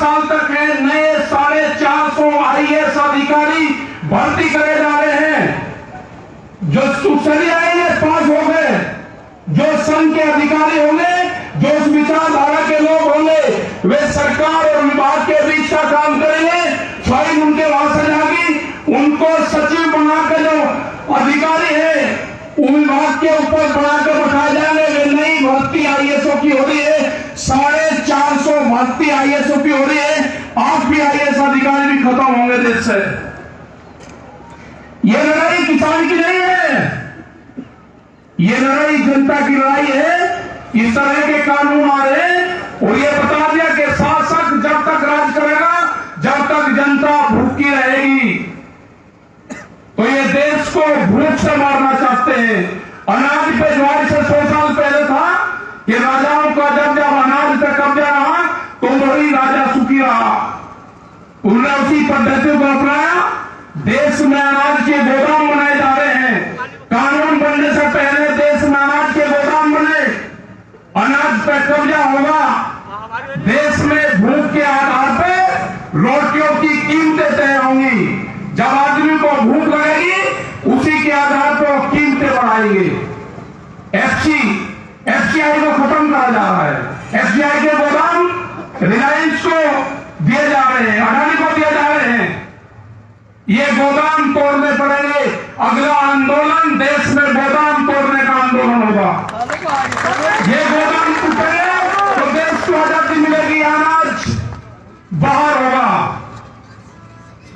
साल तक है, नए 450 IAS अधिकारी भर्ती करे जा रहे हैं। जो चली IAS पास हो गए, जो संघ के अधिकारी होंगे, जो उस विचारधारा के लोग होंगे, वे सरकार और विभाग के बीच का काम करेंगे। फाइल उनके वहां से जाएगी, उनको सचिव बनाकर जो अधिकारी है विभाग के ऊपर बनाकर बैठाए जाएंगे। वे नई भर्ती IASओ की हो रही है, 450 भर्ती IASओ की हो रही है। आप भी IAS अधिकारी भी खत्म होंगे देश से। ये लड़ाई किसान की नहीं है, ये लड़ाई जनता की लड़ाई है। इस तरह के कानून आ रहे हैं और ये बता दिया कि शासक जब तक राज करेगा जब तक जनता भूखी रहेगी। तो ये देश को भूख से मारना चाहते हैं। अनाज पे ज्वार से 100 साल पहले था कि राजाओं का जब जब अनाज पे कब्जा रहा तो वही राजा सुखी रहा। उन्होंने उसी पद्धति को अपनाया। देश में अनाज के गोदाम बनाए जा रहे हैं। कानून बनने से पहले देश में अनाज के गोदाम बने, अनाज पे कब्जा होगा। देश में भूख के आधार पर रोटियों की कीमतें तय होंगी। जब आदमी को भूख लगेगी उसी के आधार पर वो कीमतें बढ़ाएंगे। FCI को खत्म करा जा रहा है। FCI के गोदाम रिलायंस को दिए जा रहे हैं, अडानी को दिए जा रहे हैं। ये गोदाम तोड़ने पड़ेंगे। अगला आंदोलन देश में गोदाम तोड़ने का आंदोलन होगा। ये गोदाम टूटेंगे तो देश को आजादी मिलेगी, अनाज बाहर होगा।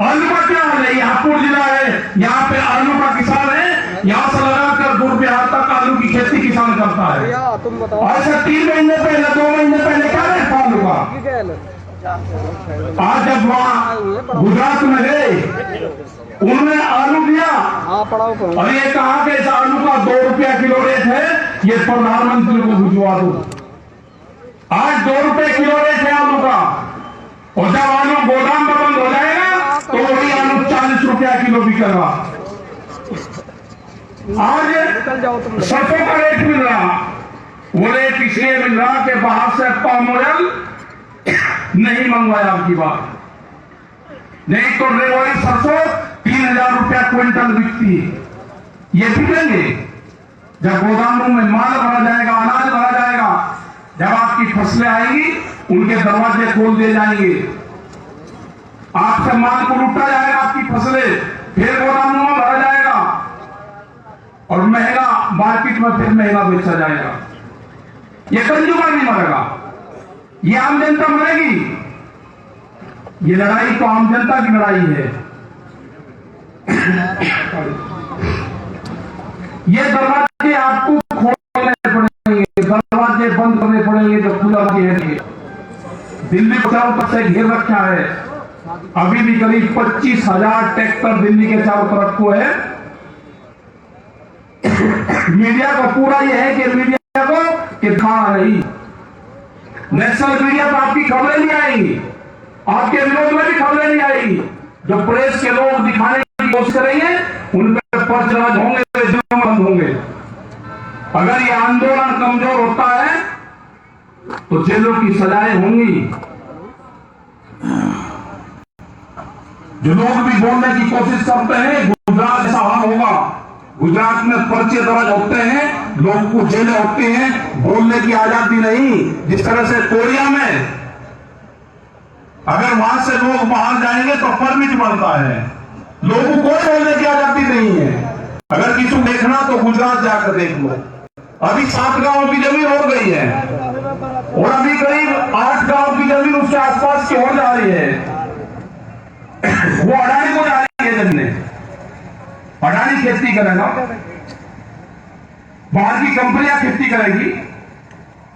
आलू का क्या हाल है? हापुड़ जिला है, यहाँ पे आलू का किसान है, यहाँ से लगाकर दूर बिहार तक आलू की खेती किसान करता है। तुम बताओ, ऐसा 3 महीने पहले 2 महीने पहले क्या रेट था आलू का? आज जब वहाँ गुजरात में गए उन्होंने आलू दिया और ये कहा कि इस आलू का 2 रुपया किलो रेट है, ये प्रधानमंत्री को भिजवा दो। आज 2 रुपए किलो रेट है आलू का। और जब आलू गोदाम में बंद हो जाएगा तो वही आलू 40 रुपया किलो बिकेगा। आज सरसों का रेट मिल रहा, वो रेट इसलिए मिल रहा कि बाहर से पाम ऑयल नहीं मंगवाया आपकी बात, नहीं तो रेवाड़ी सरसों 3000 रुपया क्विंटल बिकती है। ये बिकेंगे जब गोदामों में माल भरा जाएगा, अनाज भरा जाएगा। जब आपकी फसलें आएंगी उनके दरवाजे खोल दिए जाएंगे, आपसे माल को लूटा जाएगा, आपकी फसलें फिर गोदामों में भरा जाएगा और महंगा मार्केट में फिर महंगा बेचा जाएगा। ये कंज्यूमर नहीं मरेगा, ये आम जनता मरेगी। ये लड़ाई तो आम जनता की लड़ाई है। ये दरवाजे आपको खोलने पड़ेंगे, दरवाजे बंद करने पड़ेंगे जो खुला है। दिल्ली को चारों तरफ से घेर रखा है। अभी भी करीब 25,000 ट्रैक्टर दिल्ली के चारों तरफ को है। मीडिया का पूरा यह है कि मीडिया को कि खाना नहीं, नेशनल मीडिया पर आपकी खबरें नहीं आएंगी, आपके विरोध में भी खबरें नहीं आएंगी। जो प्रेस के लोग दिखाने की कोशिश करेंगे उन पर पर्च होंगे, बंद होंगे। अगर ये आंदोलन कमजोर होता है तो जेलों की सजाएं होंगी। जो लोग भी बोलने की कोशिश करते हैं गुजरात ऐसा हाल होगा। गुजरात में पर्चे दर्ज होते हैं, लोग को जेलें होती हैं, बोलने की आजादी नहीं। जिस तरह से कोरिया में अगर वहां से लोग बाहर जाएंगे तो परमिट बनता है, लोगों को कोई बोलने की आजादी नहीं है। अगर किसी को देखना तो गुजरात जाकर देख लो। अभी 7 गांव की जमीन हो गई है और अभी करीब 8 गांव की जमीन उसके आसपास की हो जा रही है। वो अडानी को जा रही है जमीन, अडानी खेती करेगा, बाहर की कंपनियां खेती करेगी,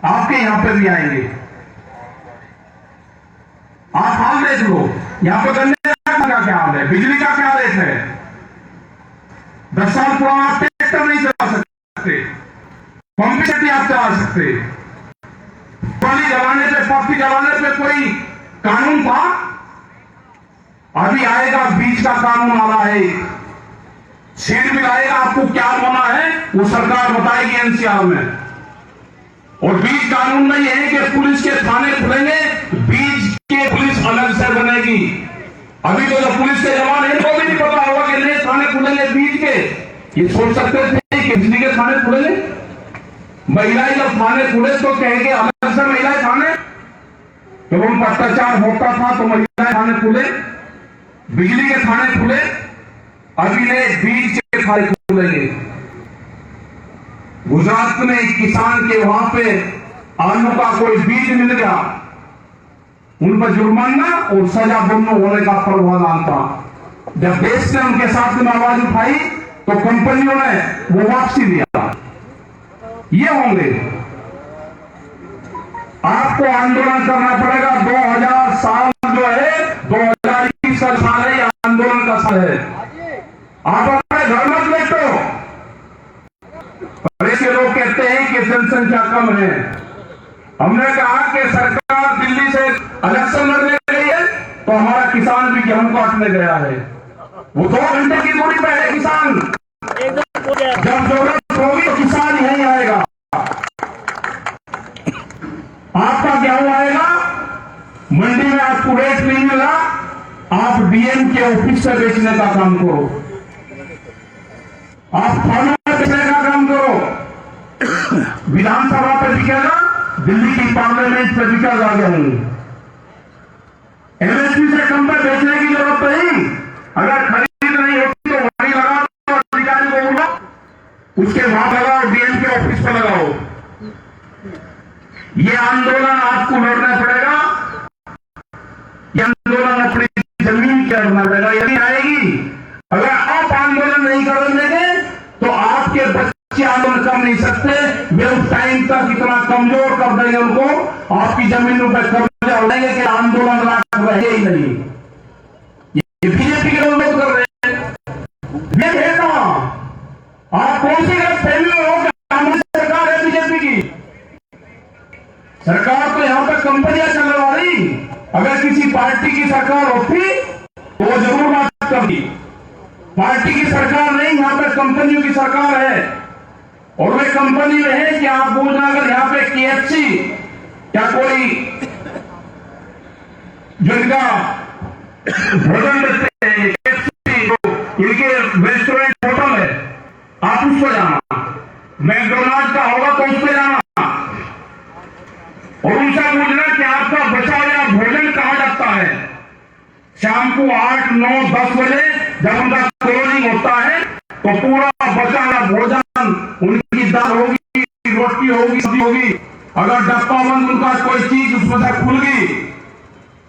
आपके यहां पे भी आएंगे। आप हाल देख लो, यहां पर गन्ने का क्या हाल है, बिजली का क्या रेट है। 10 साल पुराना आप ट्रैक्टर नहीं चला सकते, पंप नहीं आप चला सकते। पानी जलाने पे, पत्ती जलाने पे कोई कानून था? अभी आएगा, बीज का कानून आ रहा है, सीड भी आएगा। आपको क्या होना है वो सरकार बताएगी एनसीआर में। और बीज कानून में यह है कि पुलिस के थाने खुलेंगे, बीज के पुलिस अभी तो जो पुलिस के जवान है इनको भी नहीं पता होगा कि नए थाने खुलेंगे बीच के। ये सोच सकते थे कि बिजली के थाने खुलेंगे? महिलाएं जब थाने खुले तो कहेंगे अलग से महिलाएं थाने, जब उन पर अत्याचार होता था तो महिलाएं थाने खुले, बिजली के थाने खुले, अभी नए बीज के थाने खुलेंगे। गुजरात में एक किसान के वहां पे आलू का कोई बीज मिल गया, उन पर जुर्माना और सजा दोनों होने का प्रावधान था। जब देश ने उनके साथ में आवाज उठाई तो कंपनियों ने वो वापसी दिया। ये होंगे, आपको आंदोलन करना पड़ेगा। 2000 साल जो है 2021 का साल है, आंदोलन का साल है। आप अपने घर मत बैठो। ऐसे लोग कहते हैं कि जनसंख्या कम है। हमने कहा कि सरकार दिल्ली से इलेक्शन लड़ने गई है तो हमारा किसान भी गेहूं काटने गया है। वो 2 घंटे की दूरी पर है किसान। जब जरूरत होगी तो किसान यहीं आएगा, आपका गेहूं आएगा। मंडी में आपको रेट नहीं मिला, आप डीएम के ऑफिस से बेचने का काम करो, आप थानों में बेचने का काम करो। विधानसभा पे बिकेगा, दिल्ली की पार्लियामेंट पे बिकेगा गेहूं। एमएसपी से कम पे बेचने की जरूरत नहीं। अगर खरीद नहीं होती तो वहीं लगाओ, तो अधिकारी को बोलो उसके वहां लगाओ, डीएम के ऑफिस पर लगाओ। ये आंदोलन आपको लड़ना पड़ेगा। ये आंदोलन अपनी जमीन पे लड़ना पड़ेगा। यदि आएगी, अगर आप आंदोलन नहीं कर देंगे तो आपके बच्चे आंदोलन कर नहीं सकते। वे उस टाइम तक इतना कमजोर कर देंगे उनको, आपकी जमीनों पर कब्जा हो जाएंगे कि आंदोलन रहे ही नहीं। ये बीजेपी के लोग कर रहे हैं। ये कहता आप कौन सी गलत फहमी में हो कि हमारी सरकार है बीजेपी की? सरकार तो यहां पर कंपनियां चलने वाली। अगर किसी पार्टी की सरकार होती तो वो जरूर बात करती। पार्टी की सरकार नहीं, यहां पर कंपनियों की सरकार है। और वे कंपनी में है कि आप बोलना, अगर यहां पे केएफसी या कोई जिनका भोजन देते हैं, इनके रेस्टोरेंट होटल है, आप उस पर जाना। मैकडोनाल्ड का होगा तो उस पर जाना और उनसे पूछना कि आपका बचा हुआ भोजन कहां जाता है। शाम को 8, 9, 10 बजे जब उनका क्लोजिंग होता है तो पूरा बचा हुआ भोजन, उनकी दाल होगी, रोटी होगी, सब्जी होगी। अगर डब्बा बंद उनका कोई चीज उसमें से खुल गई,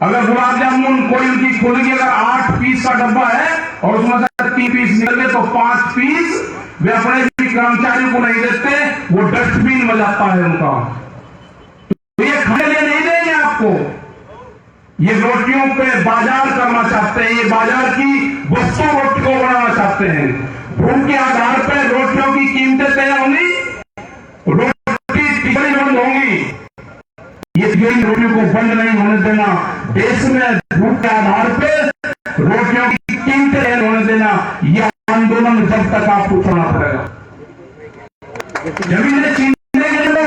अगर गुलाब जामुन कोई उनकी खुल गई, अगर 8 पीस का डब्बा है और उसमें से 3 पीस निकल गए तो 5 पीस वे अपने भी कर्मचारियों को नहीं देते, वो डस्टबिन में जाता है उनका। तो ये खाने लिए नहीं देंगे आपको। ये रोटियों पे बाजार करना चाहते हैं, ये बाजार की वस्तु रोटी को बनाना चाहते हैं। भूख के आधार पर रोटियों की कीमतें तय होंगी, रोटी तिजोरी बंद होंगी। ये तिजोरी रोटियों को बंद नहीं होने देना। देश में भूख के आधार पर रोटियों की कीमतें तय होने देना, यह आंदोलन जब तक आपको चलना पड़ेगा। जमीनें छीनने के लिए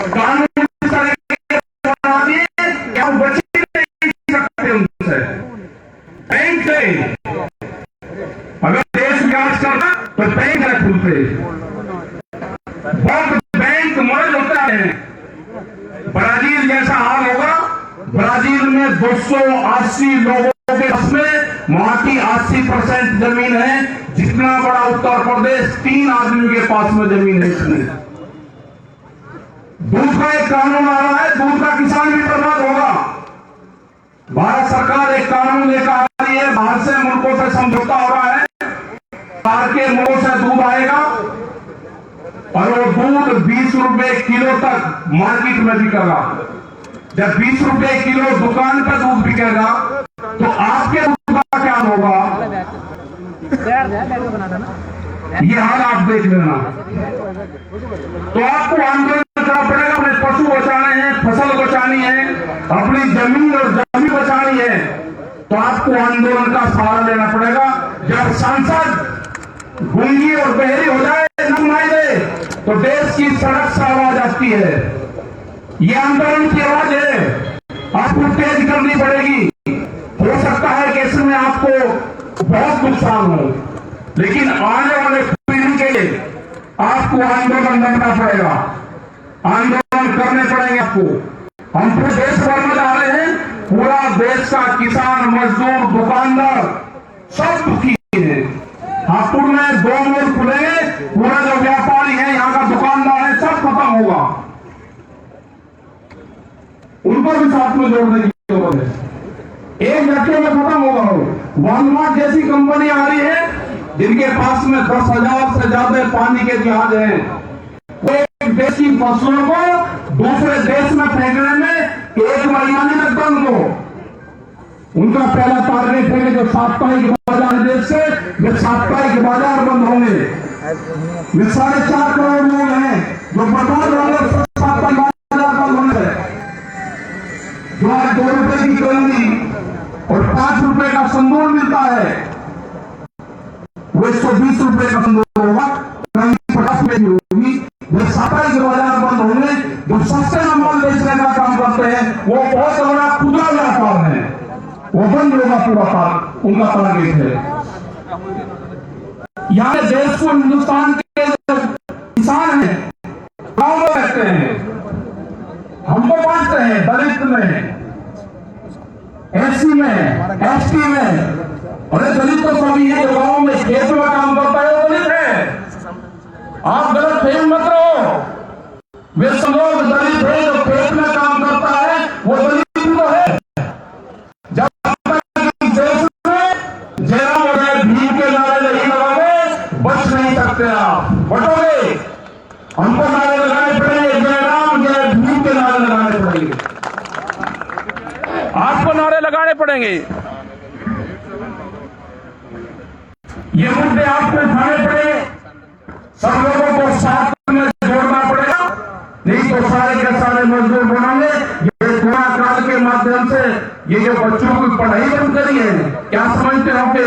कानून बना दिए, क्या बच नहीं सकते उनसे। बैंक से अगर देश विकास करना तो बैंक है खुलते, बहुत बैंक मर्ज होता है। ब्राजील जैसा हाल होगा। ब्राजील में 280 लोगों के पास में वहां की 80% जमीन है। जितना बड़ा उत्तर प्रदेश 3 आदमियों के पास में जमीन है इसमें। दूध का एक कानून आ रहा है, दूध का किसान भी बर्बाद होगा। भारत सरकार एक कानून लेकर आ रही है, बाहर से मुल्कों से समझौता हो रहा है, बाहर के मुल्कों से दूध आएगा और वो दूध 20 रुपए किलो तक मार्केट में बिकेगा। जब 20 रुपए किलो दुकान पर दूध बिकेगा तो आपके दूध का क्या होगा? ये हाल आप देख लेना। तो आपको आंदोलन करना पड़ेगा। अपने पशु बचाने हैं, फसल बचानी है, अपनी जमीन और जमीन बचानी है, तो आपको आंदोलन का सहारा लेना पड़ेगा। जब सांसद गूंगी और बहरी हो जाए, न सुनाई दे, तो देश की सड़क से आवाज आती है। ये आंदोलन की आवाज है, आपको तेज करनी पड़ेगी। हो सकता है कि इसमें आप आपको बहुत नुकसान हो, लेकिन आने वाले पीढ़ी के लिए आपको आंदोलन करना पड़ेगा, आंदोलन करने पड़ेंगे आपको। हम पूरे देश भर में जा रहे हैं, पूरा देश का किसान, मजदूर, दुकानदार सब दुखी है। हापुड़ में 2 मोड़ खुलेंगे, पूरा जो व्यापारी है, यहाँ का दुकानदार है, सब खत्म होगा। उनको भी साथ में जोड़ने की जरूरत है। एक झटके में खत्म होगा। वॉलमार्ट जैसी कंपनी आ रही है, जिनके पास में 10,000 से ज्यादा पानी के जहाज हैं, वो एक देश की फसलों को दूसरे देश में फेंकने में 1 महीना नहीं लगता उनको। उनका पहला टारगेट है कि जो साप्ताहिक बाजार देश से, वे साप्ताहिक बाजार बंद होंगे। वे 4.5 करोड़ लोग हैं जो बर्बाद हो गए साप्ताहिक बाजार बंद होने से। जो आज 2 रुपए की कंदी और 5 रुपए का संदूर मिलता है, वो 120 रुपए का संदूर होगा, कहीं 50 रुपए की होगी। जो साप्ताहिक बाजार बंद होंगे, जो सस्ते में माल बेचने का काम करते हैं, वो बहुत बड़ा खुदरा व्यापार है, वो बंद होगा पूरा काम, उनका टारगेट है। यहाँ देश को, हिंदुस्तान के किसान हैं, गांव में रहते हैं, हमको बांटते हैं, दलित में, एससी में, एसटी में। अरे दलित तो सभी है, जो गांव में खेत में काम करता है वो दलित है। आप गलत फहम मत रहो। वे सब लोग दलित है, जो खेत में काम करता है वो दलित तो है। जब तक देश में जयराम और भीम के नारे नहीं लगाओगे, बच नहीं सकते आप, बटोगे। हमको नारे लगाने पड़ेंगे, जयराम जय भीम के नारे लगाने पड़ेंगे, आपको नारे लगाने पड़ेंगे। ये मुद्दे आपको उठाने पड़े, सब लोगों को साथ में जोड़ना पड़ेगा, नहीं तो सारे के सारे मजदूर बनाएंगे। ये कोरोना काल के माध्यम से ये जो बच्चों की पढ़ाई बंद करी है, क्या समझते हो कि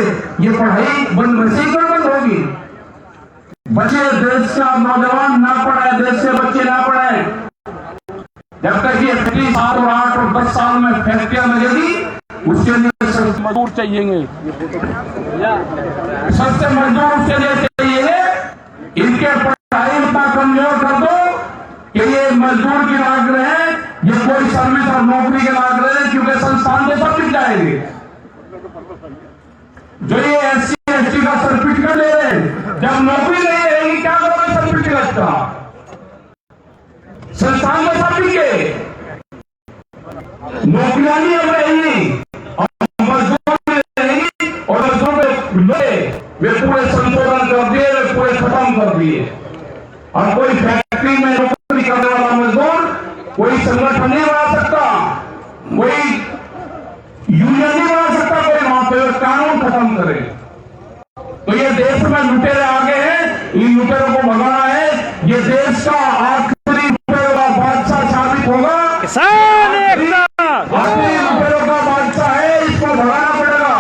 ये पढ़ाई बंद इसी पर बंद होगी? बच्चे, देश का नौजवान ना पढ़ाए, देश के बच्चे ना पढ़ाए, जब तक ये 7 और 8 और 10 साल में फैक्ट्रियां लगेगी, उसके लिए सस्ते मजदूर चाहिए, सस्ते मजदूर उसके लिए चाहिए। इनके पढ़ाई इतना कमजोर कर दो कि ये मजदूर की लाग रहे हैं, ये कोई सर्विस और नौकरी के लाग रहे हैं, क्योंकि संस्थान तो सब मिल जाएंगे। जो ये एससी एसटी का सर्टिफिकेट ले रहे हैं, जब नौकरी नहीं रहेगी क्या करोगे सर्टिफिकेट का? संस्थान में सब मिल गए, नौकरियां नहीं अब रहेंगी और मजदूर रहेंगी, और मजदूर वे पूरे संशोधन कर दिए, वे पूरे खत्म कर दिए। और कोई फैक्ट्री में नौकरी करने वाला मजदूर कोई संगठन नहीं बना सकता, कोई यूनियन नहीं बना सकता, कोई वहां पे कानून खत्म करे। तो ये देश में लुटेरे आगे हैं, इन लुटेरों को भगाना है। ये देश का आखिरी लुटेरों का बादशाह साबित होगा, आखिरी लुटेरों का बादशाह है, इसको भगाना पड़ेगा,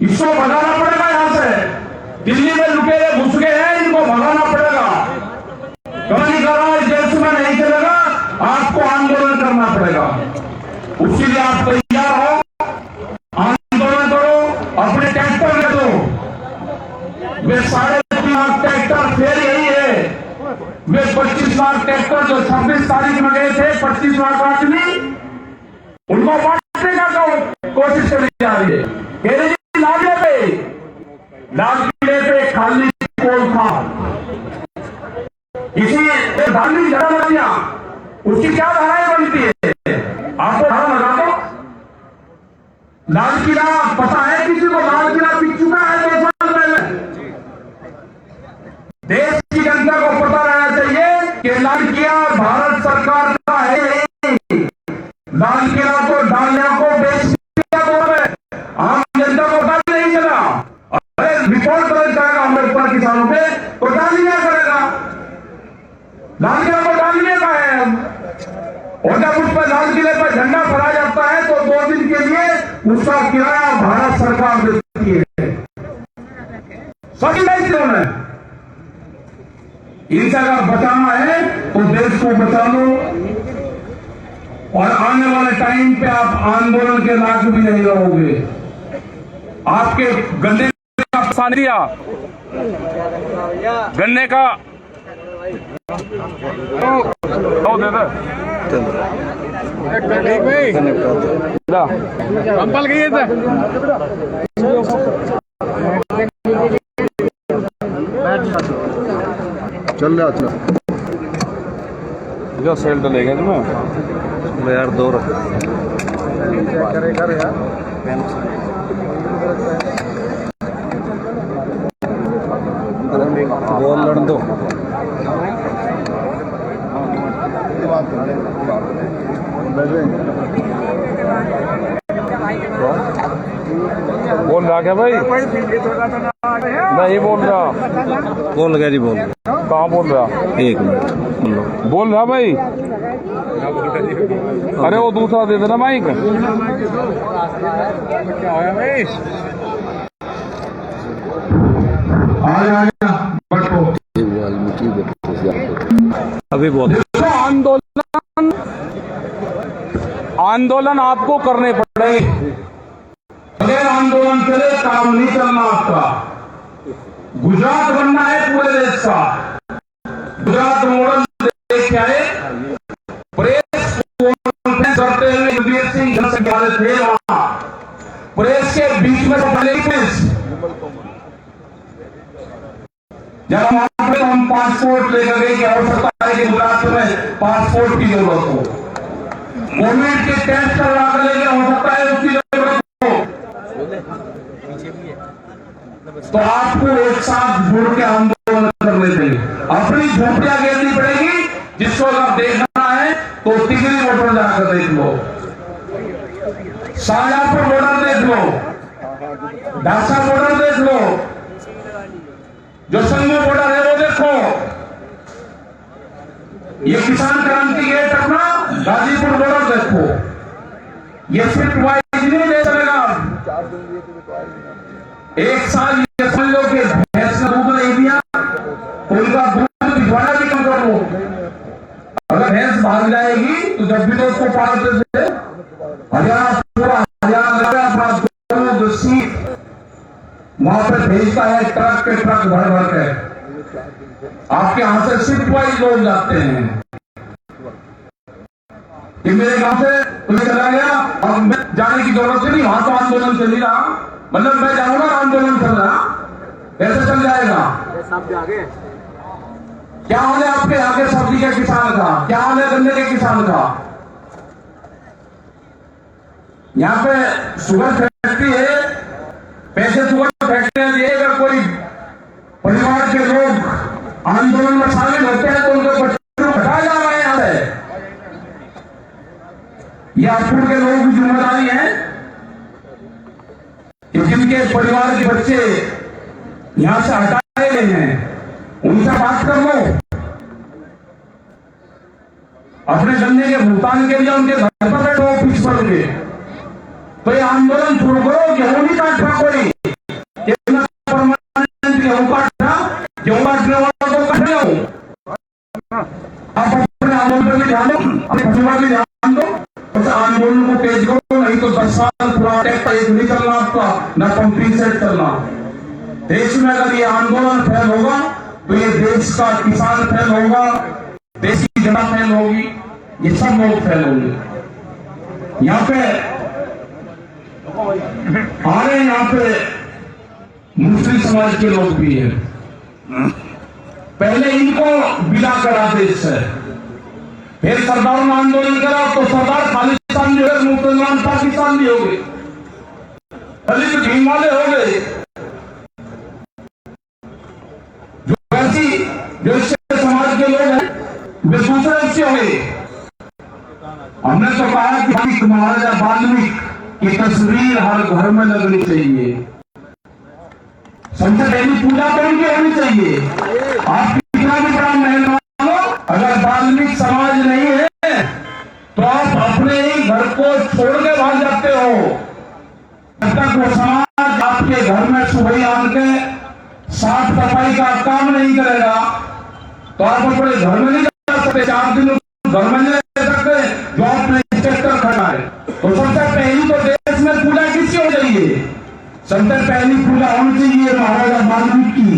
इसको भगाना पड़ेगा। यहां से दिल्ली में लुटेरे घुस गए हैं, इनको भगाना पड़ेगा। कभी करो इस देश में नहीं चलेगा, आपको आंदोलन करना पड़ेगा। उसके लिए आप तैयार हो, आंदोलन करो, अपने ट्रैक्टर ले दो। वे 3.5 लाख ट्रैक्टर फेल यही है, वे 25 लाख ट्रैक्टर जो 26 तारीख में गए थे, 25 लाख आदमी, उनको बांटने का कोशिश करी जा रही है। लाल किले पे खाली पोल था, इसी धार्मिक जगह उसकी क्या धाराएं बनती है, आपको धारा लगा दो। लाल किला पता है किसी को? लाल किला बिक चुका है 2 साल पहले। देश की जनता को पता रहना चाहिए कि लाल किला भारत सरकार का है। लाल किला तो डालिया को बेच दिया है, आम जनता को पता नहीं चला। अरे रिपोर्ट कर जाएगा हमारे ऊपर किसानों पे, तो डालिया करेगा। लाल किला को डालिया का है, और जब उस पर लाल किले पर झंडा फहराया जाता है तो 2 दिन के लिए उसका किराया भारत सरकार देती है। सभी दायित्व में इनसे अगर बचाना है तो देश को बचा लो। और आने वाले टाइम पे आप आंदोलन के लायक भी नहीं रहोगे। आपके गन्ने का नुकसान दिया, गन्ने का कंपल गई है चल रहा था जो सेल तो लेंगे तुम्हें यार दो रख बॉल लड़ दो बोल रहा क्या भाई? नहीं बोल रहा। बोल गया जी बोल कहाँ बोल रहा? एक मिनट बोल रहा भाई। अरे वो दूसरा दे देना माइक। अभी बोल आंदोलन आपको करने पड़ेंगे। बगैर आंदोलन के लिए काम नहीं चलना आपका। गुजरात बनना है पूरे देश का। गुजरात मॉडल देख के आए, प्रेस कॉन्फ्रेंस करते हुए युगवीर सिंह जनसंख्या थे वहां। प्रेस के बीच में जब वहां पे हम पासपोर्ट लेकर गए कि आवश्यकता है कि गुजरात में पासपोर्ट की जरूरत हो, गवर्नमेंट के टेस्ट करवा कर लेकर हो सकता है उसकी जरूरत हो, तो आपको एक साथ जुड़ के आंदोलन करने चाहिए। अपनी झोपड़ियां घेरनी पड़ेगी। जिसको अगर देखना है तो तिगरी बॉर्डर जाकर देख लो, शाहजहांपुर बॉर्डर देख लो, ढाका बॉर्डर देख लो, जो संगम बॉर्डर है वो देखो। ये किसान क्रांति गेट अपना गाजीपुर बॉर्डर देखो। ये फिट वाइज नहीं दे चलेगा। एक साल ये समझ लो कि भैंस का दूध नहीं दिया तो उनका दूध भिजवाना भी कम कर लो। अगर भैंस भाग जाएगी तो जब भी तो उसको पालते थे हरियाणा पूरा हरियाणा सीट वहां पर भेजता है ट्रक के ट्रक भर भर के। आपके यहां से शिफ्ट वाइज लोग जाते हैं कि मेरे गांव से तुम्हें चला गया और जाने की जरूरत नहीं, वहां तो आंदोलन चल ही रहा, मतलब मैं जाऊंगा आंदोलन चल रहा, कैसे चल जाएगा? क्या हाल है आपके आगे सब्जी के किसान का? क्या हाल है गन्ने के किसान का? यहाँ पे शुगर फैक्ट्री है, पैसे शुगर फैक्ट्री दिए। अगर कोई परिवार के लोग आंदोलन में शामिल होते हैं तो उनके बच्चों को हटाया जा रहा है यहाँ से। ये आपको के लोगों की जिम्मेदारी है कि जिनके परिवार के बच्चे यहां से हटाए गए हैं उनसे बात कर लो। अपने गन्ने के भुगतान के लिए उनके घर पर बैठो ऑफिस पर के, तो ये आंदोलन शुरू करो। गेहूं नहीं काटना कोई, गेहूं काटना, गेहूं काटने वालों को काटना हो। आप अपने आंदोलन पर भी ध्यान दो, अपने परिवार भी ध्यान दो, उस आंदोलन को तेज करो। नहीं तो 10 साल पूरा टैक्स नहीं चलना आपका, न पंपिंग सेट चलना। देश में अगर ये आंदोलन फैल होगा तो ये देश का किसान फैल होगा, देश की जनता फैल होगी, ये सब लोग फैल होंगे। यहाँ पे यहाँ पे मुस्लिम समाज के लोग भी हैं। पहले इनको विदा करा देश से, फिर सरदारों ने आंदोलन करा तो सरदार खालिस्तान जो है मुसलमान पाकिस्तान भी हो गए, दलित भीम वाले हो गए। जो ऐसी जो इससे समाज के लोग हैं वे दूसरे उससे हो गए। हमने तो कहा कि महाराजा वाल्मीकि की तस्वीर हर घर में लगनी चाहिए, सबसे पहली पूजा तो उनकी होनी चाहिए। आप कितना भी बड़ा मेहमान हो, अगर वाल्मीकि समाज नहीं है तो आप अपने ही घर को छोड़ के भाग जाते हो। जब तक वो समाज आपके घर में सुबह आन के साफ सफाई का काम नहीं करेगा तो आप अपने घर में नहीं जा सकते, 4 दिन घर में नहीं रह सकते। जो आपने चाहिए, सबसे पहली पूजा होनी चाहिए महाराजा वाल्मीकि की।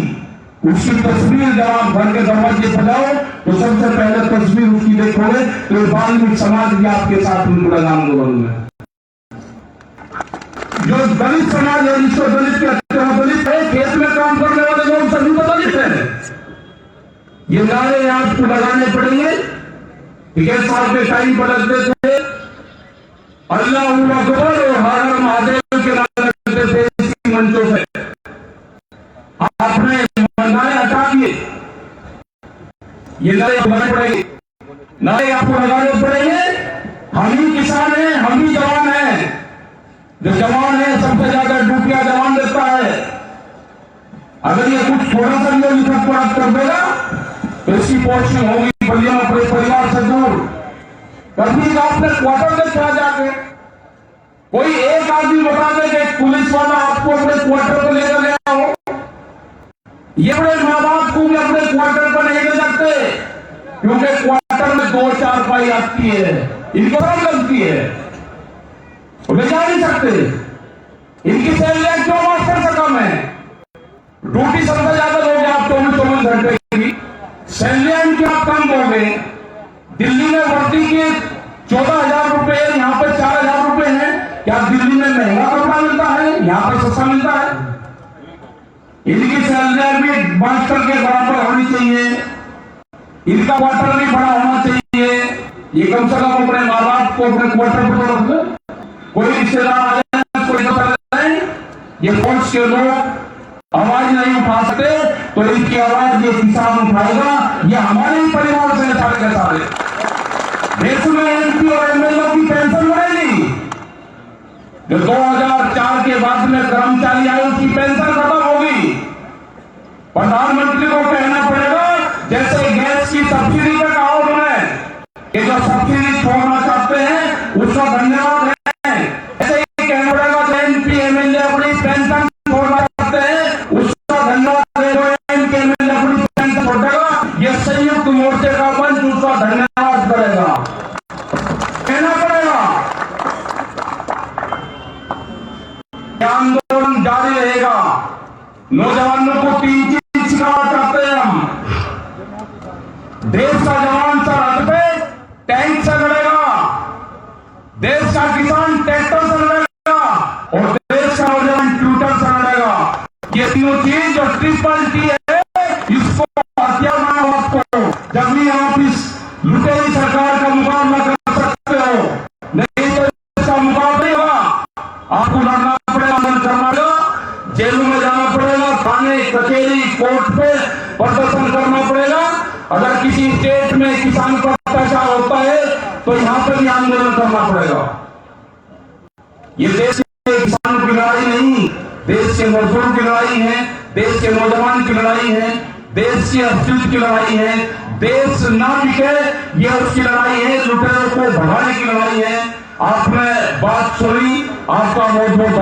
उसकी तस्वीर जब आप घर के दरवाजे पर जाओ तो सबसे पहले तस्वीर उसकी देखोगे तो वाल्मीकि समाज भी आपके साथ उनका आंदोलन में। जो दलित समाज है, जिसको दलित कहते हैं, दलित है, खेत में काम करने वाले लोग सभी तो दलित है। ये नारे आपको लगाने पड़ेंगे। 1 साल के टाइम पर लगते थे अल्लाह अकबर और हर हर महादेव के नारे लगते थे इसी मंचों से। आपने नारे हटा दिए, ये नारे लगाने पड़ेंगे, नारे आपको लगाने पड़ेंगे। हम ही किसान हैं, हम ही जवान हैं। जो जवान है सबसे ज्यादा ड्यूटियां जवान देता है। अगर ये कुछ थोड़ा सा भी लिखत कर देगा तो इसकी पोस्टिंग होगी बलिया अपने परिवार से दूर। कभी आपने क्वार्टर देखा जाके, कोई एक आदमी बता दे कि पुलिस वाला आपको अपने क्वार्टर पर लेकर गया हो। ये अपने माँ बाप को भी अपने क्वार्टर पर नहीं ले सकते, क्योंकि क्वार्टर में 2-4 पाई आती है, इनको कम लगती है, ले जा नहीं सकते। इनकी सैलरी क्यों मास्टर से कम है? ड्यूटी सबसे ज्यादा लोग आप 24 घंटे की सैलरी इनकी आप कम दोगे। दिल्ली में भर्ती के 14,000 रुपए, यहाँ पे 4,000 रुपए हैं। क्या दिल्ली में महंगा कपड़ा मिलता है, यहाँ पे सस्ता मिलता है? इनकी सैलरी भी मास्टर के बराबर होनी चाहिए, इनका क्वार्टर भी बड़ा होना चाहिए। ये कम से कम अपने माँ बाप को अपने क्वार्टर पर रख लो। कोई रिश्तेदार आ जाए, कोई नहीं, ये फौज के लोग आवाज नहीं उठा सकते तो इनकी आवाज ये किसान उठाएगा। ये हमारे ही परिवार से सारे के सारे देश में एमपी और एमएलए की पेंशन बढ़ेगी। जो 2004 के बाद में कर्मचारी आए उसकी पेंशन खत्म होगी। प्रधानमंत्री को कहना पड़ेगा, जैसे गैस की सब्सिडी का कहा उन्होंने कि जो सब्सिडी छोड़ना चाहते हैं उसका धन्यवाद है। ऐसे ही कहना पड़ेगा जो एमपी एमएलए अपनी पेंशन छोड़ना चाहते हैं उसका धन्यवाद है। जो एमपी एमएलए अपनी पेंशन छोड़ेगा, ये संयुक्त मोर्चे का मंच उसका धन्यवाद करेगा, कहना पड़ेगा। आंदोलन जारी रहेगा। नौजवानों को 3 चीज सिखाना चाहते हैं हम। देश का जवान सरहद पे टैंक से लड़ेगा, देश का किसान ट्रैक्टर से लड़ेगा और देश का नौजवान ट्यूटर से लड़ेगा। ये तीनों चीज जो ट्रिपल टी है, इसको हथियार बनाओ आपको। जब भी आप इस लुटेरी सरकार का मुकाबला कर सकते हो, नहीं तो इसका मुकाबला नहीं होगा। आपको लड़ना पड़ेगा, आंदोलन करना पड़ेगा, जेलों में जाना पड़ेगा, थाने कचहरी कोर्ट पे प्रदर्शन करना पड़ेगा। अगर किसी स्टेट में किसान पर अत्याचार होता है तो यहाँ पर भी आंदोलन करना पड़ेगा। ये देश के किसानों की लड़ाई नहीं, देश के मजदूरों की लड़ाई है, देश के नौजवान की लड़ाई है, देश के अस्तित्व की लड़ाई है। देश ना बिके ये उसकी लड़ाई है, लुटेरों को भगाने की लड़ाई है। आपने बात सुनी, आपका बहुत बहुत